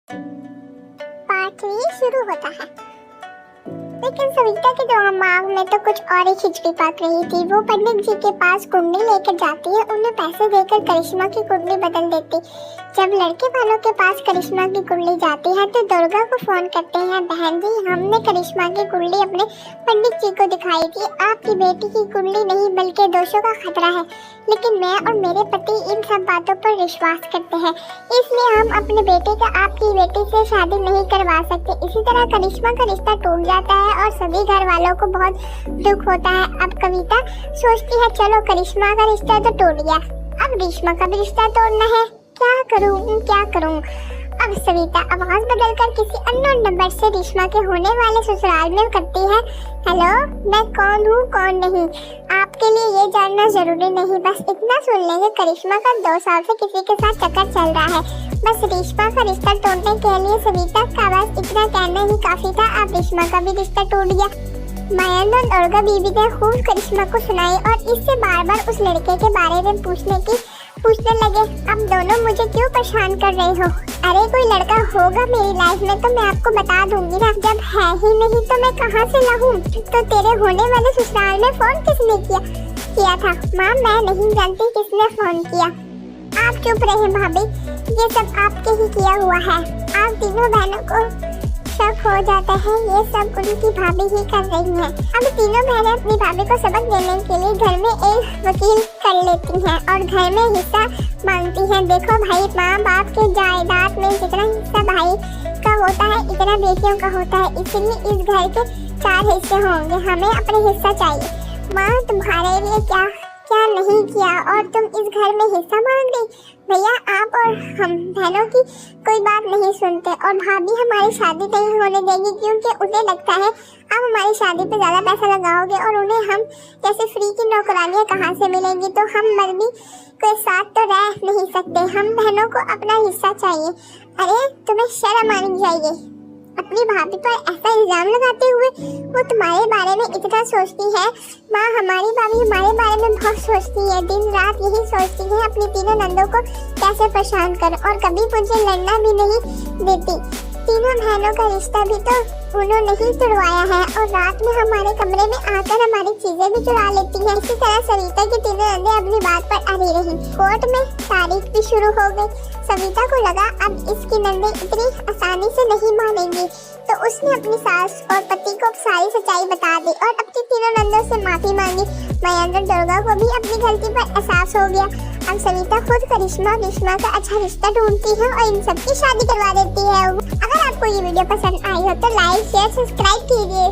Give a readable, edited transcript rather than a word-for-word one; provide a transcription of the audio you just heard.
Part 3 शुरू होता है। लेकिन सविता के दिमाग में तो कुछ और ही खिचड़ी पक रही थी। वो पंडित जी के पास कुंडली लेकर जाती है, उन्हें पैसे देकर करिश्मा की कुंडली बदल देती। जब लड़के वालों के पास करिश्मा की कुंडली जाती है तो दुर्गा को फोन करते हैं, बहन जी हमने करिश्मा की कुंडली अपने पंडित जी को दिखाई थी। आपकी बेटी की कुंडली नहीं बल्कि दोषों का खतरा है, लेकिन मैं और मेरे पति इन सब बातों पर विश्वास करते हैं, इसलिए हम अपने बेटे का आपकी बेटी से शादी नहीं करवा सकते। इसी तरह करिश्मा का रिश्ता टूट जाता है और सभी घर वालों को बहुत दुख होता है। अब कविता सोचती है चलो करिश्मा का रिश्ता तो टूट गया, अब रेशमा का भी रिश्ता तोड़ना है, क्या करूं। अब सविता आवाज बदलकर किसी अननोन नंबर से रेशमा के होने वाले ससुराल में करती है। हेलो, मैं कौन हूँ कौन नहीं आपके लिए ये जानना जरूरी नहीं, बस इतना सुन लेंगे करिश्मा का 2 साल से किसी के साथ चक्कर चल रहा है। बस रेशमा का रिश्ता तोड़ने के लिए सविता का बस इतना कहना ही काफी था। अब रेशमा का भी रिश्ता टूट गया। मयंक और दुर्गा बीबी ने खूब करिश्मा को सुनाई और इससे बार बार उस लड़के के बारे में पूछने लगे। अब दोनों मुझे क्यों परेशान कर रहे हो? अरे कोई लड़का होगा मेरी लाइफ में तो मैं आपको बता दूंगी ना, जब है ही नहीं तो मैं कहाँ से लाऊं? तो तेरे होने वाले ससुराल में फोन किसने किया था? माँ मैं नहीं जानती किसने फोन किया। आप चुप रहे भाभी, ये सब आपके ही किया हुआ है। आप तीनों बहनों को शक हो जाता है ये सब उनकी भाभी ही कर रही हैं। अब तीनों बहनें अपनी भाभी को सबक देने के लिए घर में एक वकील कर लेती हैं और घर में हिस्सा मांगती हैं। देखो भाई, माँ बाप के जायदाद में जितना हिस्सा भाई का होता है इतना बेटियों का होता है, इसलिए इस घर के 4 हिस्से होंगे, हमें अपने हिस्सा चाहिए। माँ तुम्हारे लिए क्या नहीं किया और तुम इस घर में हिस्सा मांग रही? भैया आप और हम बहनों की कोई बात नहीं सुनते और भाभी हमारी शादी नहीं होने देगी क्योंकि उन्हें लगता है आप हमारी शादी पे ज्यादा पैसा लगाओगे और उन्हें हम जैसे फ्री की नौकरानियां कहाँ से मिलेंगी। तो हम मर्दी के साथ तो रह नहीं सकते, हम बहनों को अपना हिस्सा चाहिए। अरे तुम्हें शर्म आनी चाहिए। अपनी भाभी पर ऐसा इल्जाम लगाते हुए वो तुम्हारे बारे में इतना सोचती है। माँ हमारी भाभी हमारे बारे में बहुत सोचती है, दिन रात यही सोचती है अपनी तीनों नंदों को कैसे परेशान कर, और कभी मुझे लड़ना भी नहीं देती। तीनों बहनों का रिश्ता भी तो उन्होंने ही तुड़वाया है और रात में हमारे कमरे में आकर हमारी चीजें भी चुरा लेती हैं। इसी तरह सविता की तीनों नंदें अपनी बात पर अड़ी रही। कोर्ट में तारीख भी शुरू हो गई। सविता को लगा अब इसकी नंदें इतनी आसानी से नहीं मानेंगी, तो उसने अपनी सास और पति को सारी सच्चाई बता दी और अपनी तीनों नंदों से माफी मांगी। मयंक और दुर्गा को भी अपनी गलती पर एहसास हो गया। अब सविता खुद करिश्मा का अच्छा रिश्ता ढूंढती है और इन सबकी शादी करवा देती है। अगर आपको ये वीडियो पसंद आई हो तो लाइक शेयर सब्सक्राइब कीजिए।